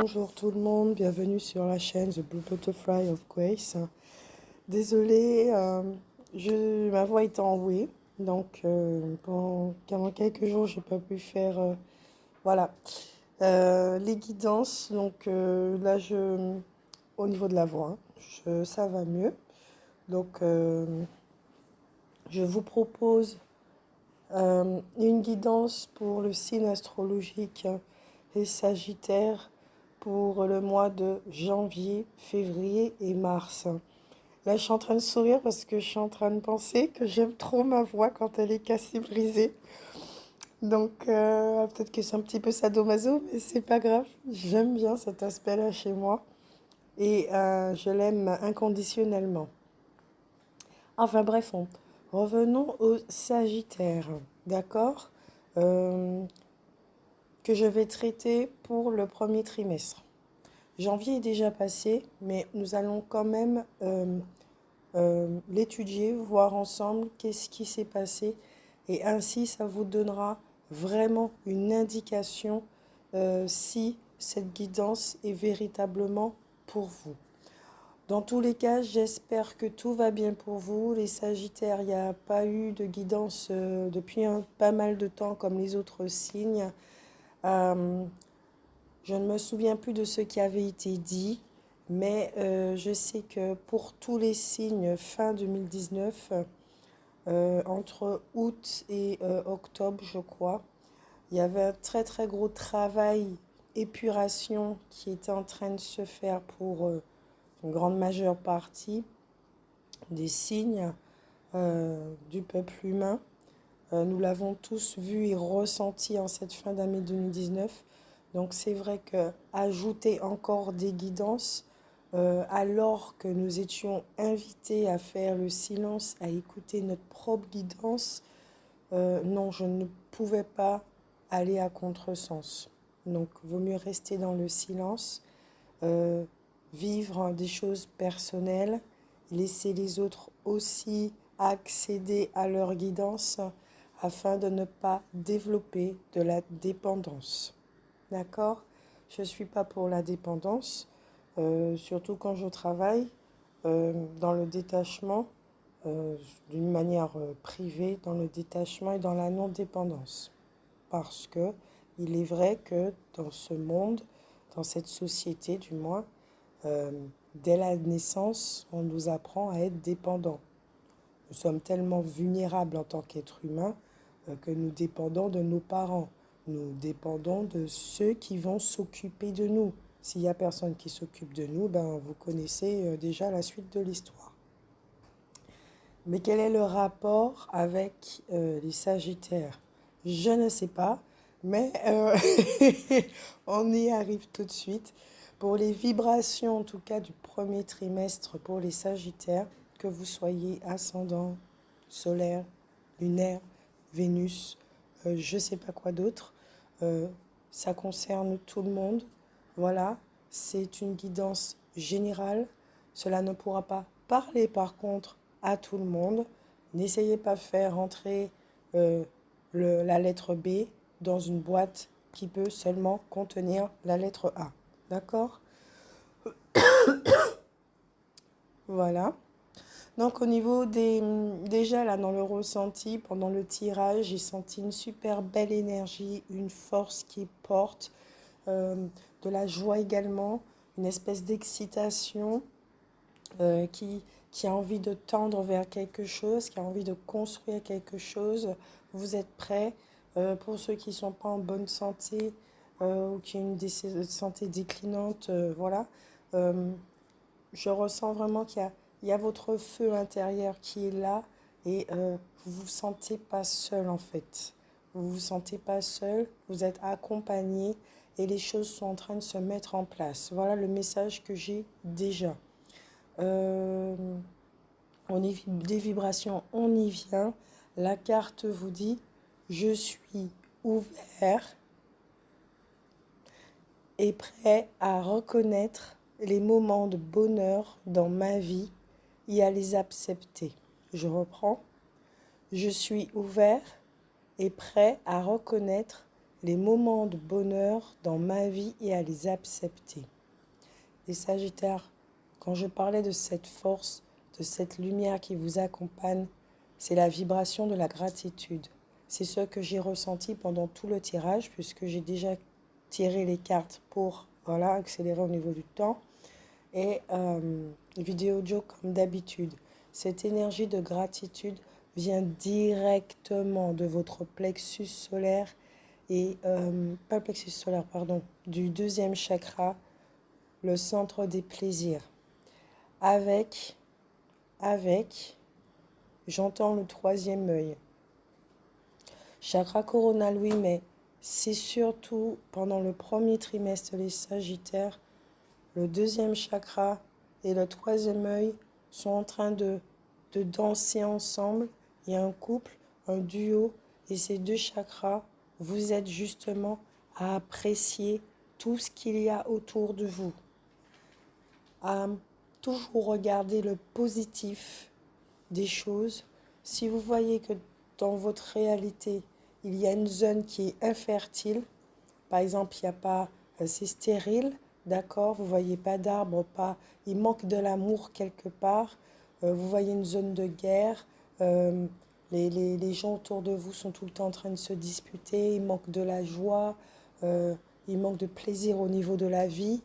Bonjour tout le monde, bienvenue sur la chaîne The Blue Butterfly of Grace. Désolée, ma voix est enrouée, donc pendant quelques jours, j'ai pas pu faire voilà, les guidances. Donc là, au niveau de la voix, ça va mieux. Donc je vous propose une guidance pour le signe astrologique et Sagittaire pour le mois de janvier, février et mars. Là, je suis en train de sourire parce que je suis en train de penser que j'aime trop ma voix quand elle est cassée, brisée. Donc, peut-être que c'est un petit peu sadomaso, mais c'est pas grave. J'aime bien cet aspect-là chez moi et je l'aime inconditionnellement. Enfin bref, revenons au Sagittaire, d'accord? Que je vais traiter pour le premier trimestre. Janvier est déjà passé, mais nous allons quand même l'étudier, voir ensemble qu'est-ce qui s'est passé. Et ainsi, ça vous donnera vraiment une indication si cette guidance est véritablement pour vous. Dans tous les cas, j'espère que tout va bien pour vous. Les Sagittaires, il n'y a pas eu de guidance depuis pas mal de temps comme les autres signes. Je ne me souviens plus de ce qui avait été dit, mais je sais que pour tous les signes fin 2019, entre août et octobre, je crois, il y avait un très très gros travail épuration qui était en train de se faire pour une grande majeure partie des signes du peuple humain. Nous l'avons tous vu et ressenti en cette fin d'année 2019. Donc c'est vrai que ajouter encore des guidances alors que nous étions invités à faire le silence, à écouter notre propre guidance, non, je ne pouvais pas aller à contresens. Donc vaut mieux rester dans le silence, vivre des choses personnelles, laisser les autres aussi accéder à leur guidance afin de ne pas développer de la dépendance. D'accord? Je ne suis pas pour la dépendance, surtout quand je travaille dans le détachement, d'une manière privée, dans le détachement et dans la non-dépendance. Parce que il est vrai que dans ce monde, dans cette société du moins, dès la naissance, on nous apprend à être dépendants. Nous sommes tellement vulnérables en tant qu'êtres humains que nous dépendons de nos parents. Nous dépendons de ceux qui vont s'occuper de nous. S'il n'y a personne qui s'occupe de nous, ben, vous connaissez déjà la suite de l'histoire. Mais quel est le rapport avec les Sagittaires? Je ne sais pas, mais on y arrive tout de suite. Pour les vibrations, en tout cas du premier trimestre pour les Sagittaires, que vous soyez ascendant, solaire, lunaire, Vénus, je ne sais pas quoi d'autre, ça concerne tout le monde. Voilà, c'est une guidance générale. Cela ne pourra pas parler par contre à tout le monde. N'essayez pas de faire rentrer la lettre B dans une boîte qui peut seulement contenir la lettre A. D'accord? Voilà. Donc au niveau déjà là dans le ressenti, pendant le tirage, j'ai senti une super belle énergie, une force qui porte, de la joie également, une espèce d'excitation qui a envie de tendre vers quelque chose, qui a envie de construire quelque chose. Vous êtes prêts. Pour ceux qui ne sont pas en bonne santé ou qui ont une santé déclinante, voilà. Je ressens vraiment qu'il y a votre feu intérieur qui est là et vous ne vous sentez pas seul en fait. Vous ne vous sentez pas seul, vous êtes accompagné et les choses sont en train de se mettre en place. Voilà le message que j'ai déjà. Des vibrations, on y vient. La carte vous dit, je suis ouvert et prêt à reconnaître les moments de bonheur dans ma vie et à les accepter. Je reprends. Je suis ouvert et prêt à reconnaître les moments de bonheur dans ma vie et à les accepter. Les Sagittaires, quand je parlais de cette force, de cette lumière qui vous accompagne, c'est la vibration de la gratitude. C'est ce que j'ai ressenti pendant tout le tirage, puisque j'ai déjà tiré les cartes pour accélérer au niveau du temps. Et vidéo audio comme d'habitude. Cette énergie de gratitude vient directement de votre plexus solaire et pas le plexus solaire, pardon, du deuxième chakra, le centre des plaisirs. Avec, j'entends le troisième œil. Chakra coronal, oui, mais c'est surtout pendant le premier trimestre, les Sagittaires, le deuxième chakra et le troisième œil sont en train de danser ensemble. Il y a un couple, un duo, et ces deux chakras, vous êtes justement à apprécier tout ce qu'il y a autour de vous. À toujours regarder le positif des choses. Si vous voyez que dans votre réalité, il y a une zone qui est infertile, par exemple, il n'y a pas, c'est stérile, d'accord, vous ne voyez pas d'arbres, il manque de l'amour quelque part, vous voyez une zone de guerre, les gens autour de vous sont tout le temps en train de se disputer, il manque de la joie, il manque de plaisir au niveau de la vie.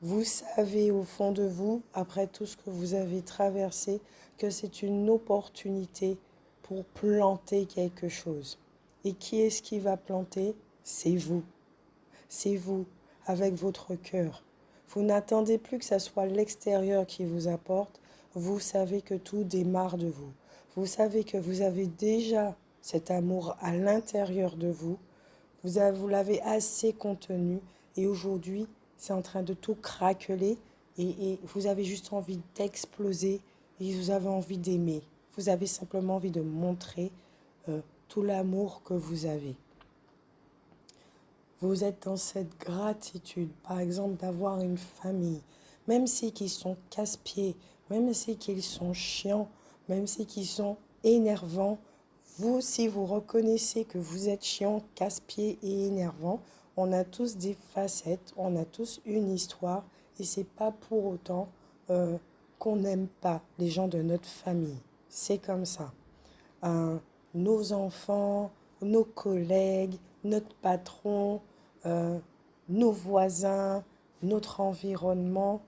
Vous savez au fond de vous, après tout ce que vous avez traversé, que c'est une opportunité pour planter quelque chose. Et qui est-ce qui va planter? C'est vous. C'est vous, avec votre cœur. Vous n'attendez plus que ce soit l'extérieur qui vous apporte. Vous savez que tout démarre de vous. Vous savez que vous avez déjà cet amour à l'intérieur de vous. Vous l'avez assez contenu. Et aujourd'hui, c'est en train de tout craqueler. Et vous avez juste envie d'exploser. Et vous avez envie d'aimer. Vous avez simplement envie de montrer tout l'amour que vous avez. Vous êtes dans cette gratitude, par exemple, d'avoir une famille, même si qu'ils sont casse-pieds, même si qu'ils sont chiants, même si qu'ils sont énervants. Vous, si vous reconnaissez que vous êtes chiant, casse-pieds et énervant, on a tous des facettes, on a tous une histoire, et c'est pas pour autant qu'on n'aime pas les gens de notre famille. C'est comme ça. Nos enfants, nos collègues, notre patron, nos voisins, notre environnement.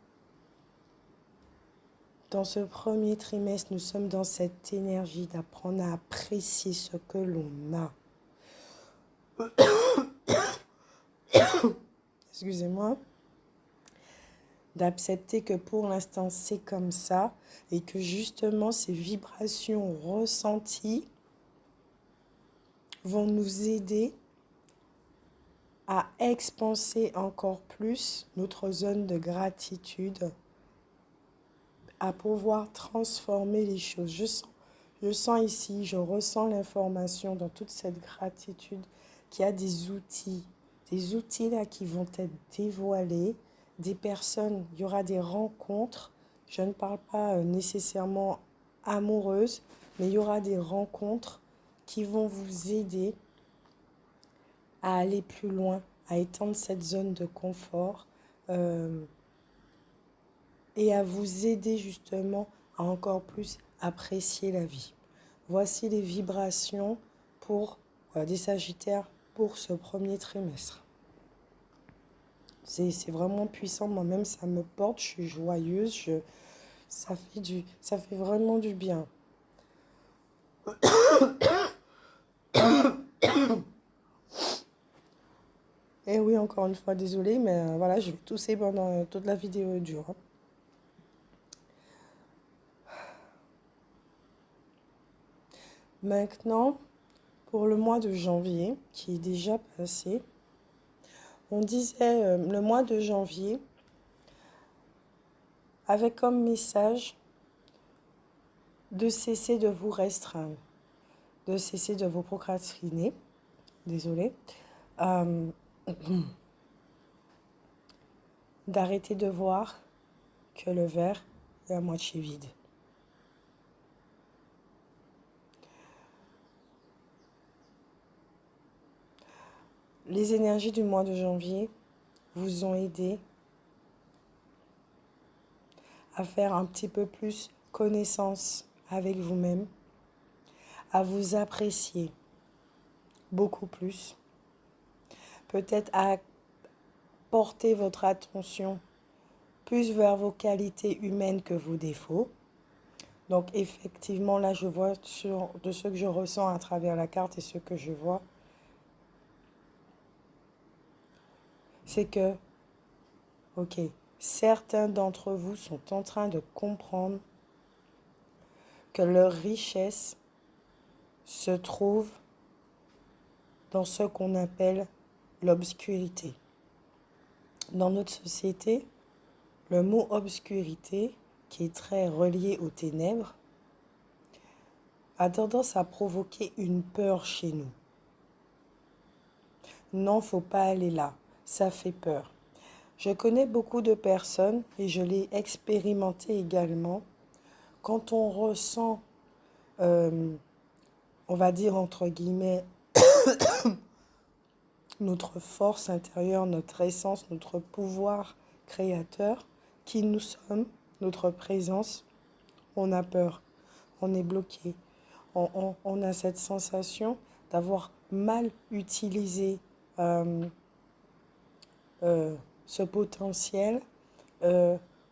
Dans ce premier trimestre, nous sommes dans cette énergie d'apprendre à apprécier ce que l'on a. Excusez-moi. D'accepter que pour l'instant, c'est comme ça et que justement, ces vibrations ressenties vont nous aider à expanser encore plus notre zone de gratitude, à pouvoir transformer les choses. Je sens ici, je ressens l'information dans toute cette gratitude qu'il y a des outils là qui vont être dévoilés, des personnes, il y aura des rencontres, je ne parle pas nécessairement amoureuses, mais il y aura des rencontres qui vont vous aider à aller plus loin, à étendre cette zone de confort et à vous aider justement à encore plus apprécier la vie. Voici les vibrations pour des Sagittaires pour ce premier trimestre. C'est vraiment puissant, moi-même ça me porte, je suis joyeuse, ça fait vraiment du bien. Et oui, encore une fois, désolée, mais voilà, je vais tousser pendant toute la vidéo dure. Maintenant, pour le mois de janvier, qui est déjà passé, on disait le mois de janvier avait comme message de cesser de vous restreindre, de cesser de vous procrastiner, désolée, d'arrêter de voir que le verre est à moitié vide. les énergies du mois de janvier vous ont aidé à faire un petit peu plus connaissance avec vous-même, à vous apprécier beaucoup plus, peut-être à porter votre attention plus vers vos qualités humaines que vos défauts. Donc effectivement, là, je vois de ce que je ressens à travers la carte et ce que je vois, c'est que, ok, certains d'entre vous sont en train de comprendre que leur richesse se trouve dans ce qu'on appelle l'obscurité. Dans notre société, le mot obscurité, qui est très relié aux ténèbres, a tendance à provoquer une peur chez nous. Non, faut pas aller là, ça fait peur. Je connais beaucoup de personnes, et je l'ai expérimenté également, quand on ressent, on va dire entre guillemets, notre force intérieure, notre essence, notre pouvoir créateur, qui nous sommes, notre présence, on a peur, on est bloqué. On a cette sensation d'avoir mal utilisé ce potentiel.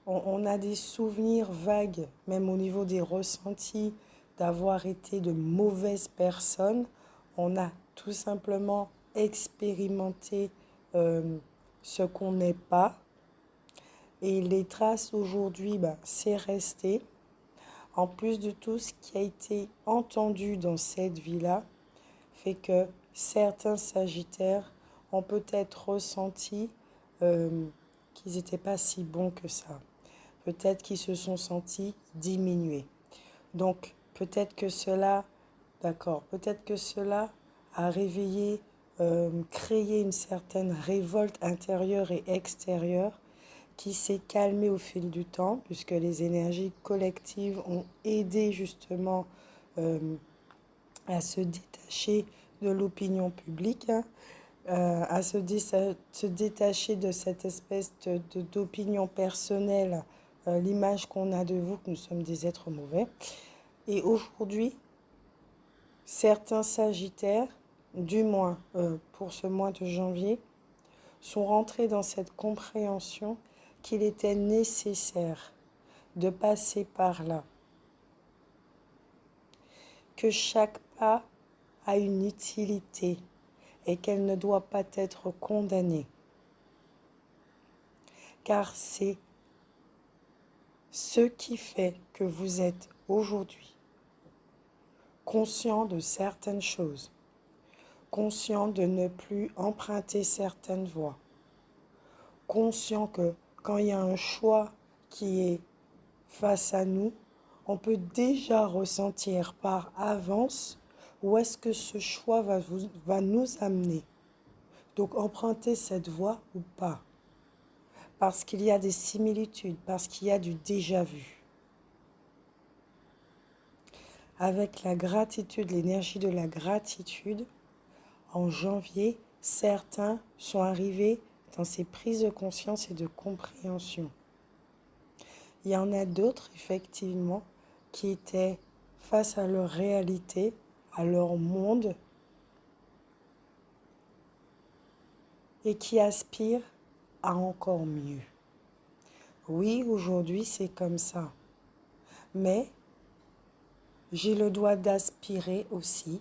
On a des souvenirs vagues, même au niveau des ressentis, d'avoir été de mauvaises personnes. On a tout simplement expérimenté ce qu'on n'est pas. Et les traces aujourd'hui, c'est resté. En plus de tout ce qui a été entendu dans cette vie-là, fait que certains Sagittaires ont peut-être ressenti qu'ils n'étaient pas si bons que ça. Peut-être qu'ils se sont sentis diminués. Donc, peut-être que cela, d'accord, peut-être que cela a réveillé, créé une certaine révolte intérieure et extérieure qui s'est calmée au fil du temps, puisque les énergies collectives ont aidé justement à se détacher de l'opinion publique, à se détacher de cette espèce d'opinion personnelle, l'image qu'on a de vous, que nous sommes des êtres mauvais. Et aujourd'hui, certains Sagittaires, du moins pour ce mois de janvier, sont rentrés dans cette compréhension qu'il était nécessaire de passer par là, que chaque pas a une utilité et qu'elle ne doit pas être condamnée, car c'est ce qui fait que vous êtes aujourd'hui conscient de certaines choses, conscient de ne plus emprunter certaines voies, conscient que quand il y a un choix qui est face à nous, on peut déjà ressentir par avance où est-ce que ce choix va nous amener. Donc emprunter cette voie ou pas, parce qu'il y a des similitudes, parce qu'il y a du déjà vu. Avec la gratitude, l'énergie de la gratitude, en janvier, certains sont arrivés dans ces prises de conscience et de compréhension. Il y en a d'autres, effectivement, qui étaient face à leur réalité, à leur monde, et qui aspirent à encore mieux. Oui, aujourd'hui, c'est comme ça. Mais j'ai le droit d'aspirer aussi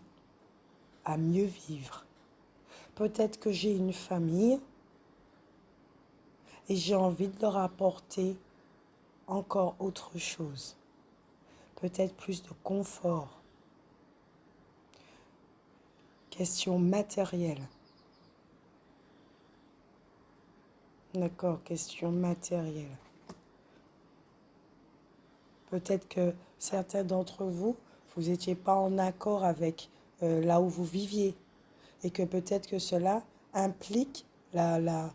à mieux vivre. Peut-être que j'ai une famille et j'ai envie de leur apporter encore autre chose. Peut-être plus de confort. Question matérielle. D'accord, question matérielle. Peut-être que certains d'entre vous, vous n'étiez pas en accord avec là où vous viviez. Et que peut-être que cela implique la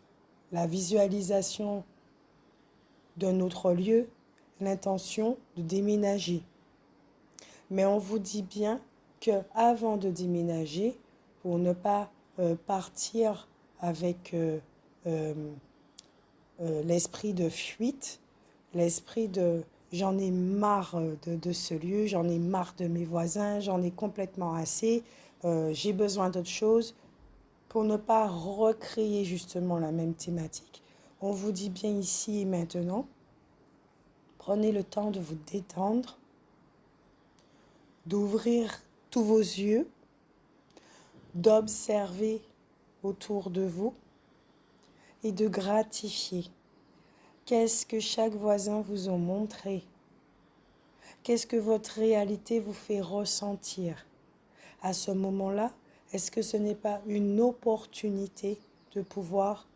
visualisation d'un autre lieu, l'intention de déménager. Mais on vous dit bien qu'avant de déménager, pour ne pas partir avec l'esprit de fuite, l'esprit de j'en ai marre de ce lieu, j'en ai marre de mes voisins, j'en ai complètement assez, j'ai besoin d'autre chose. Pour ne pas recréer justement la même thématique, on vous dit bien ici et maintenant, prenez le temps de vous détendre, d'ouvrir tous vos yeux, d'observer autour de vous et de gratifier. Qu'est-ce que chaque voisin vous a montré? Qu'est-ce que votre réalité vous fait ressentir? À ce moment-là, est-ce que ce n'est pas une opportunité de pouvoir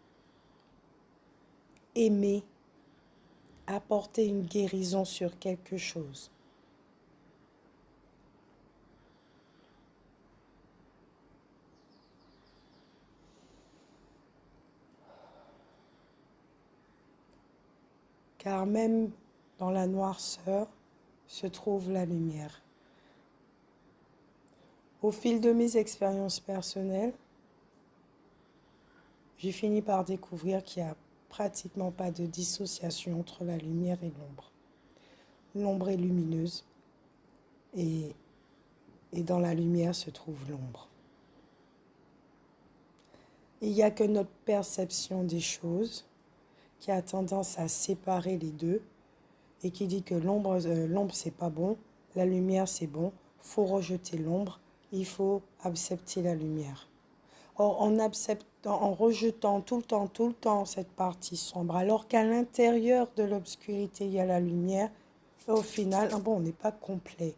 aimer, apporter une guérison sur quelque chose? Car même dans la noirceur se trouve la lumière. Au fil de mes expériences personnelles, j'ai fini par découvrir qu'il n'y a pratiquement pas de dissociation entre la lumière et l'ombre. L'ombre est lumineuse et dans la lumière se trouve l'ombre. Il n'y a que notre perception des choses qui a tendance à séparer les deux et qui dit que l'ombre c'est pas bon, la lumière c'est bon, faut rejeter l'ombre, il faut accepter la lumière. Or, en rejetant tout le temps cette partie sombre, alors qu'à l'intérieur de l'obscurité il y a la lumière, au final, on n'est pas complet.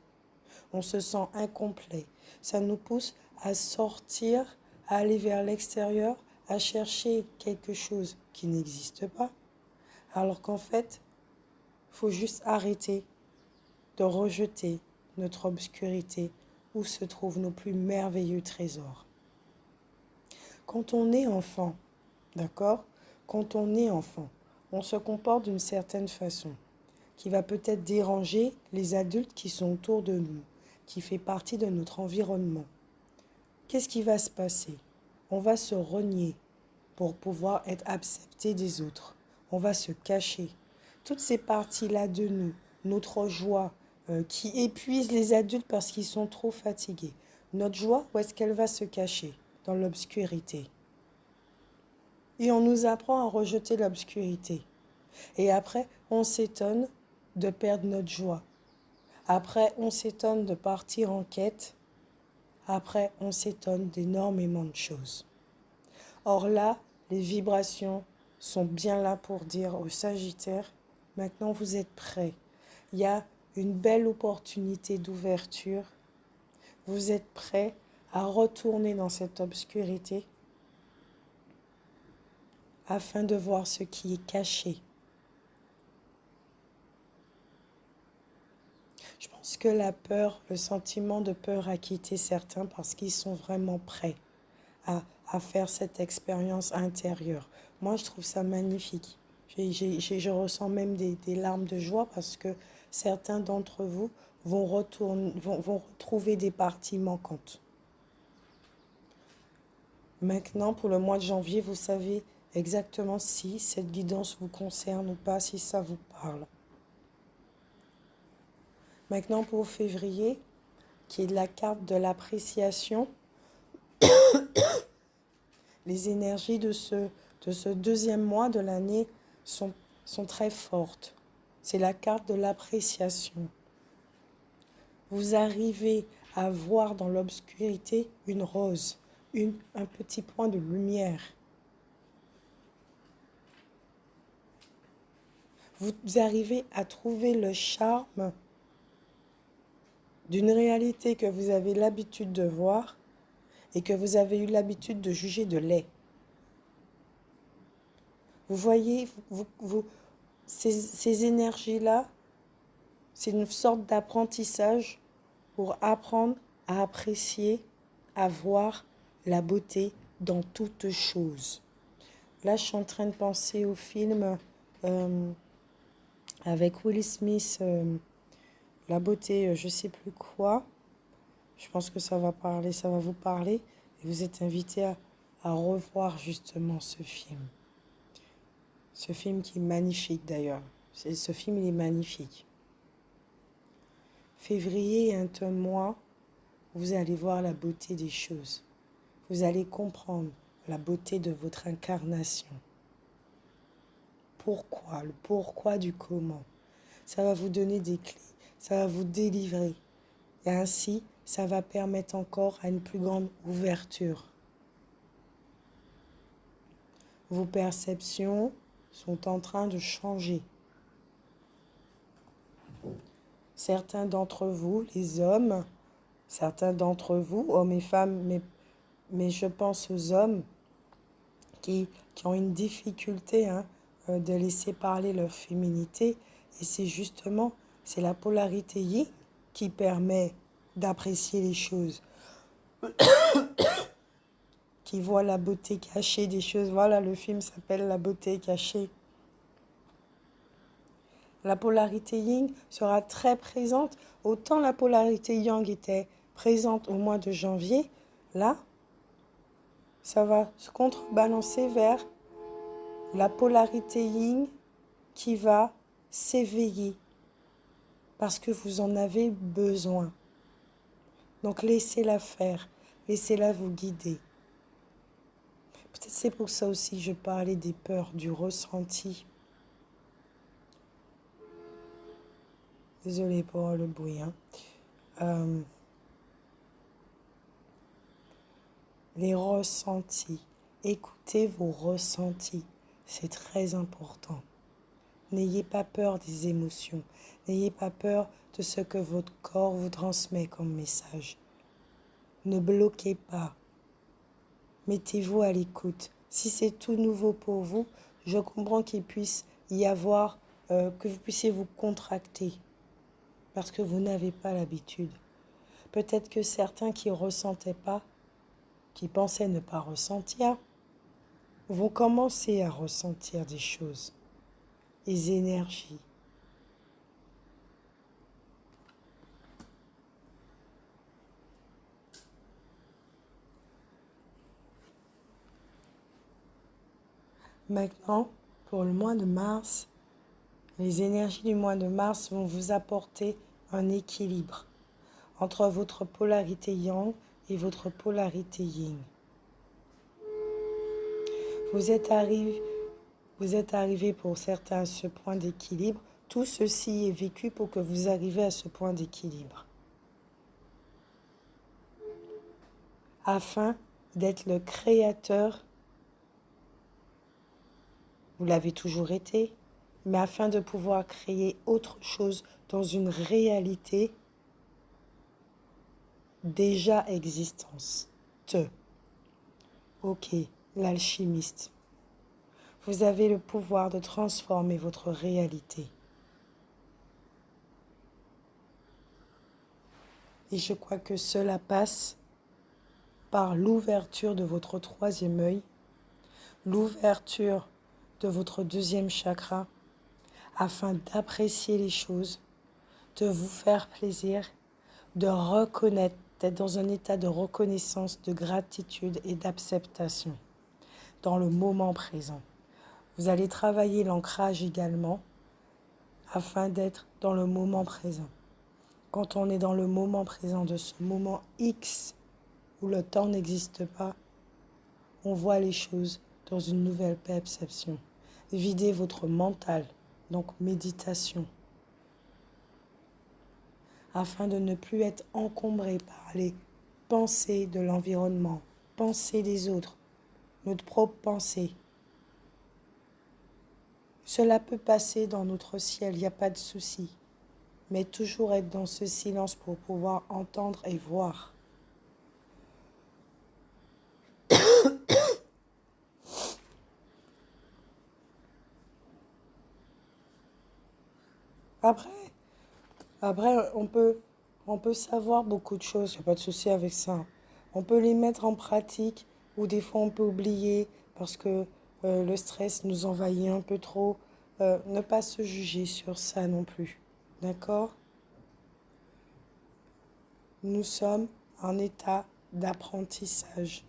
On se sent incomplet. Ça nous pousse à sortir, à aller vers l'extérieur, à chercher quelque chose qui n'existe pas. Alors qu'en fait, il faut juste arrêter de rejeter notre obscurité où se trouvent nos plus merveilleux trésors. Quand on est enfant, d'accord? Quand on est enfant, on se comporte d'une certaine façon qui va peut-être déranger les adultes qui sont autour de nous, qui fait partie de notre environnement. Qu'est-ce qui va se passer? On va se renier pour pouvoir être accepté des autres. On va se cacher. Toutes ces parties-là de nous, notre joie qui épuise les adultes parce qu'ils sont trop fatigués. Notre joie, où est-ce qu'elle va se cacher? Dans l'obscurité. Et on nous apprend à rejeter l'obscurité. Et après, on s'étonne de perdre notre joie. Après, on s'étonne de partir en quête. Après, on s'étonne d'énormément de choses. Or là, les vibrations sont bien là pour dire aux Sagittaires, maintenant vous êtes prêts. Il y a une belle opportunité d'ouverture. Vous êtes prêts à retourner dans cette obscurité afin de voir ce qui est caché. Je pense que la peur, le sentiment de peur a quitté certains parce qu'ils sont vraiment prêts à faire cette expérience intérieure. Moi, je trouve ça magnifique. Je ressens même des larmes de joie parce que certains d'entre vous vont retrouver des parties manquantes. Maintenant, pour le mois de janvier, vous savez exactement si cette guidance vous concerne ou pas, si ça vous parle. Maintenant, pour février, qui est la carte de l'appréciation, les énergies de ce deuxième mois de l'année sont très fortes. C'est la carte de l'appréciation. Vous arrivez à voir dans l'obscurité une rose, un petit point de lumière. Vous arrivez à trouver le charme d'une réalité que vous avez l'habitude de voir et que vous avez eu l'habitude de juger de laid. Vous voyez, ces énergies-là, c'est une sorte d'apprentissage pour apprendre à apprécier, à voir la beauté dans toute chose. Là, je suis en train de penser au film avec Will Smith, La beauté, je ne sais plus quoi. Je pense que ça va vous parler. Et vous êtes invité à revoir justement ce film. Ce film qui est magnifique d'ailleurs. Ce film, il est magnifique. Février est un mois où vous allez voir la beauté des choses. Vous allez comprendre la beauté de votre incarnation. Pourquoi, le pourquoi du comment. Ça va vous donner des clés, ça va vous délivrer. Et ainsi, ça va permettre encore à une plus grande ouverture. Vos perceptions sont en train de changer. Certains d'entre vous, les hommes, certains d'entre vous, hommes et femmes, mais je pense aux hommes qui ont une difficulté de laisser parler leur féminité. Et c'est justement, c'est la polarité yin qui permet d'apprécier les choses, qui voit la beauté cachée des choses. Voilà, le film s'appelle La beauté cachée. La polarité yin sera très présente. Autant la polarité yang était présente au mois de janvier, là, ça va se contrebalancer vers la polarité yin qui va s'éveiller parce que vous en avez besoin. Donc laissez-la faire, laissez-la vous guider. Peut-être c'est pour ça aussi que je parlais des peurs, du ressenti. Désolée pour le bruit. Les ressentis. Écoutez vos ressentis. C'est très important. N'ayez pas peur des émotions. N'ayez pas peur de ce que votre corps vous transmet comme message. Ne bloquez pas. Mettez-vous à l'écoute. Si c'est tout nouveau pour vous, je comprends qu'il puisse y avoir, que vous puissiez vous contracter parce que vous n'avez pas l'habitude. Peut-être que certains qui ne ressentaient pas, qui pensaient ne pas ressentir, vont commencer à ressentir des choses, des énergies. Maintenant, pour le mois de mars, les énergies du mois de mars vont vous apporter un équilibre entre votre polarité yang et votre polarité yin. Vous êtes arrivé pour certains à ce point d'équilibre. Tout ceci est vécu pour que vous arriviez à ce point d'équilibre. Afin d'être le créateur, vous l'avez toujours été, mais afin de pouvoir créer autre chose dans une réalité déjà existence. Ok, l'alchimiste. Vous avez le pouvoir de transformer votre réalité. Et je crois que cela passe par l'ouverture de votre troisième œil, l'ouverture de votre deuxième chakra, afin d'apprécier les choses, de vous faire plaisir, de reconnaître, d'être dans un état de reconnaissance, de gratitude et d'acceptation dans le moment présent. Vous allez travailler l'ancrage également afin d'être dans le moment présent. Quand on est dans le moment présent de ce moment X où le temps n'existe pas, on voit les choses dans une nouvelle perception. Videz votre mental, donc méditation, afin de ne plus être encombré par les pensées de l'environnement, pensées des autres, notre propre pensée. Cela peut passer dans notre ciel, il n'y a pas de souci, mais toujours être dans ce silence pour pouvoir entendre et voir. Après on peut savoir beaucoup de choses, il n'y a pas de souci avec ça. On peut les mettre en pratique ou des fois on peut oublier parce que le stress nous envahit un peu trop. Ne pas se juger sur ça non plus. D'accord? Nous sommes en état d'apprentissage.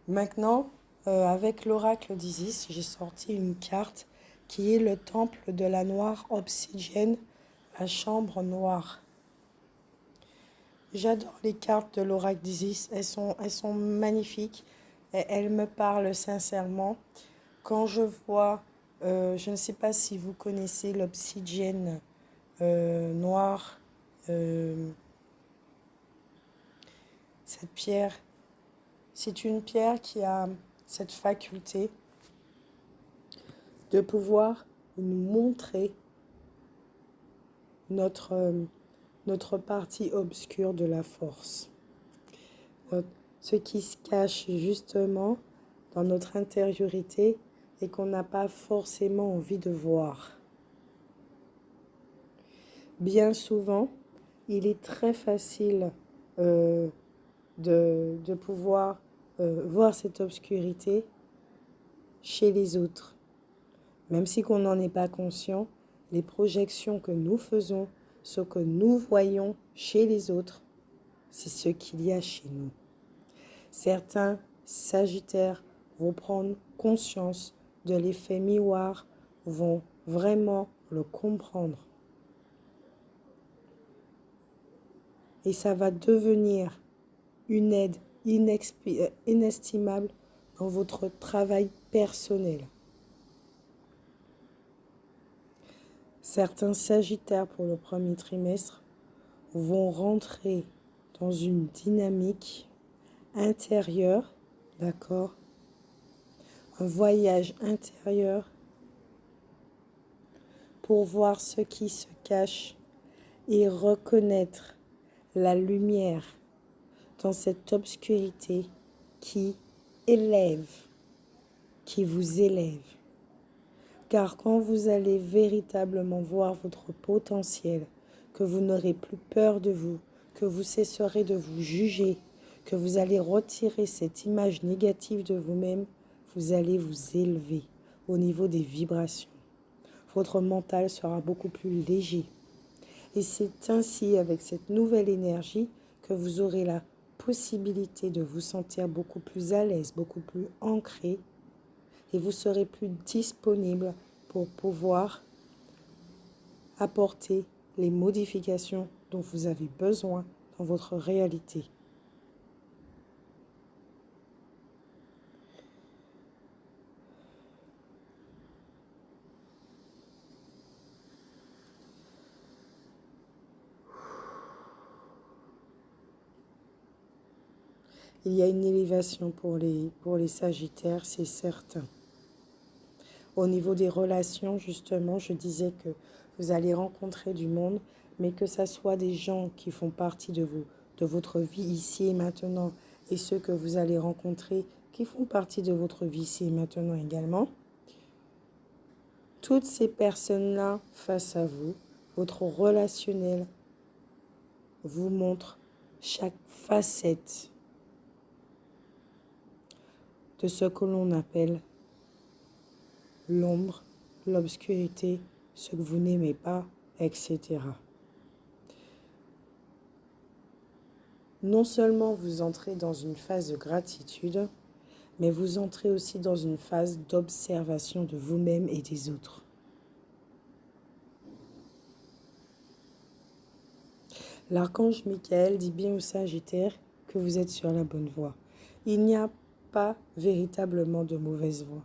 Maintenant, avec l'oracle d'Isis, j'ai sorti une carte qui est le temple de la noire obsidienne, la chambre noire. J'adore les cartes de l'oracle d'Isis, elles sont magnifiques et elles me parlent sincèrement. Quand je vois, je ne sais pas si vous connaissez l'obsidienne noire, euh, cette pierre, c'est une pierre qui a cette faculté de pouvoir nous montrer notre partie obscure de la force. Ce qui se cache justement dans notre intériorité et qu'on n'a pas forcément envie de voir. Bien souvent, il est très facile de pouvoir voir cette obscurité chez les autres. Même si on n'en est pas conscient, les projections que nous faisons, ce que nous voyons chez les autres, c'est ce qu'il y a chez nous. Certains Sagittaires vont prendre conscience de l'effet miroir, vont vraiment le comprendre. Et ça va devenir une aide inestimable dans votre travail personnel. Certains Sagittaires pour le premier trimestre vont rentrer dans une dynamique intérieure, d'accord? Un voyage intérieur pour voir ce qui se cache et reconnaître la lumière dans cette obscurité qui élève, qui vous élève. Car quand vous allez véritablement voir votre potentiel, que vous n'aurez plus peur de vous, que vous cesserez de vous juger, que vous allez retirer cette image négative de vous-même, vous allez vous élever au niveau des vibrations. Votre mental sera beaucoup plus léger. Et c'est ainsi, avec cette nouvelle énergie, que vous aurez la possibilité de vous sentir beaucoup plus à l'aise, beaucoup plus ancré, et vous serez plus disponible pour pouvoir apporter les modifications dont vous avez besoin dans votre réalité. Il y a une élévation pour les Sagittaires, c'est certain. Au niveau des relations, justement, je disais que vous allez rencontrer du monde, mais que ça soit des gens qui font partie de vous, de votre vie ici et maintenant, et ceux que vous allez rencontrer qui font partie de votre vie ici et maintenant également. Toutes ces personnes-là face à vous, votre relationnel vous montre chaque facette de ce que l'on appelle l'ombre, l'obscurité, ce que vous n'aimez pas, etc. Non seulement vous entrez dans une phase de gratitude, mais vous entrez aussi dans une phase d'observation de vous-même et des autres. L'archange Michael dit bien aux Sagittaires que vous êtes sur la bonne voie. Il n'y a pas véritablement de mauvaise voie.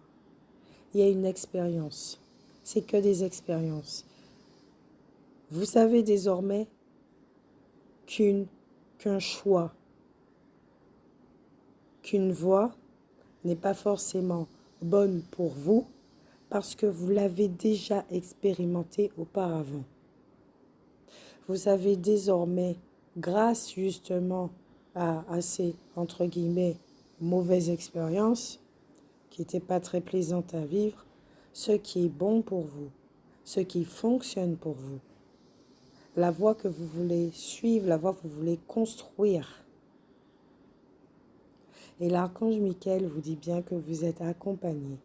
Il y a une expérience. C'est que des expériences. Vous savez désormais qu'un choix, qu'une voie n'est pas forcément bonne pour vous parce que vous l'avez déjà expérimenté auparavant. Vous savez désormais, grâce justement à ces, entre guillemets, mauvaises expériences, qui n'étaient pas très plaisantes à vivre, ce qui est bon pour vous, ce qui fonctionne pour vous, la voie que vous voulez suivre, la voie que vous voulez construire. Et l'archange Michael vous dit bien que vous êtes accompagné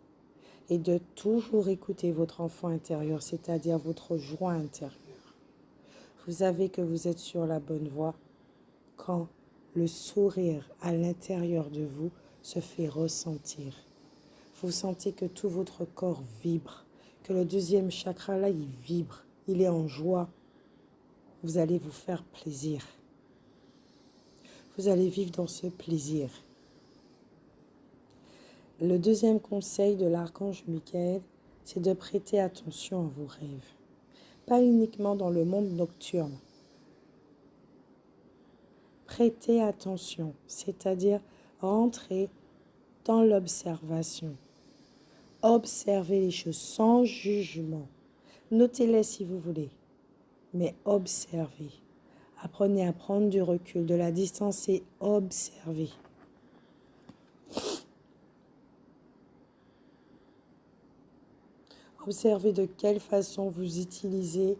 et de toujours écouter votre enfant intérieur, c'est-à-dire votre joie intérieure. Vous savez que vous êtes sur la bonne voie quand le sourire à l'intérieur de vous se fait ressentir. Vous sentez que tout votre corps vibre, que le deuxième chakra là, il vibre, il est en joie. Vous allez vous faire plaisir. Vous allez vivre dans ce plaisir. Le deuxième conseil de l'archange Michael, c'est de prêter attention à vos rêves. Pas uniquement dans le monde nocturne. Prêtez attention, c'est-à-dire rentrer dans l'observation. Observez les choses sans jugement. Notez-les si vous voulez, mais observez. Apprenez à prendre du recul, de la distance et observez. Observez de quelle façon vous utilisez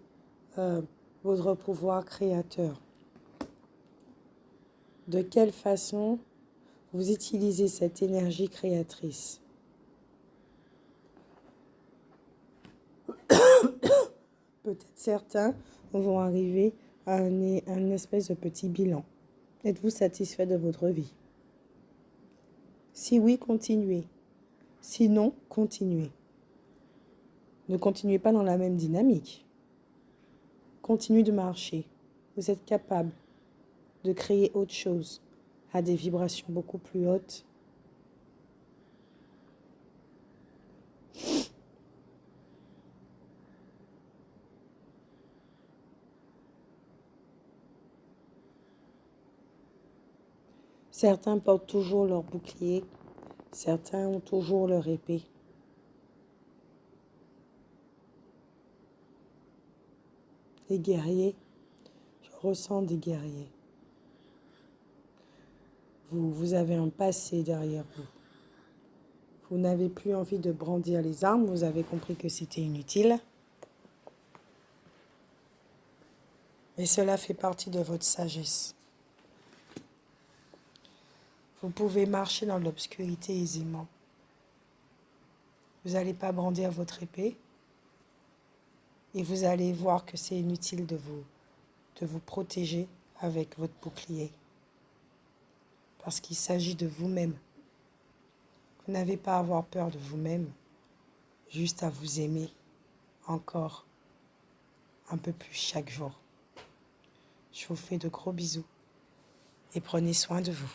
votre pouvoir créateur. De quelle façon vous utilisez cette énergie créatrice. Peut-être certains vont arriver à un espèce de petit bilan. Êtes-vous satisfait de votre vie? Si oui, continuez. Sinon, continuez. Ne continuez pas dans la même dynamique. Continuez de marcher. Vous êtes capable de créer autre chose à des vibrations beaucoup plus hautes. Certains portent toujours leur bouclier, certains ont toujours leur épée. Les guerriers, je ressens des guerriers. Vous avez un passé derrière vous. Vous n'avez plus envie de brandir les armes, vous avez compris que c'était inutile. Et cela fait partie de votre sagesse. Vous pouvez marcher dans l'obscurité aisément. Vous n'allez pas brandir votre épée. Et vous allez voir que c'est inutile de vous protéger avec votre bouclier. Parce qu'il s'agit de vous-même. Vous n'avez pas à avoir peur de vous-même, juste à vous aimer encore un peu plus chaque jour. Je vous fais de gros bisous et prenez soin de vous.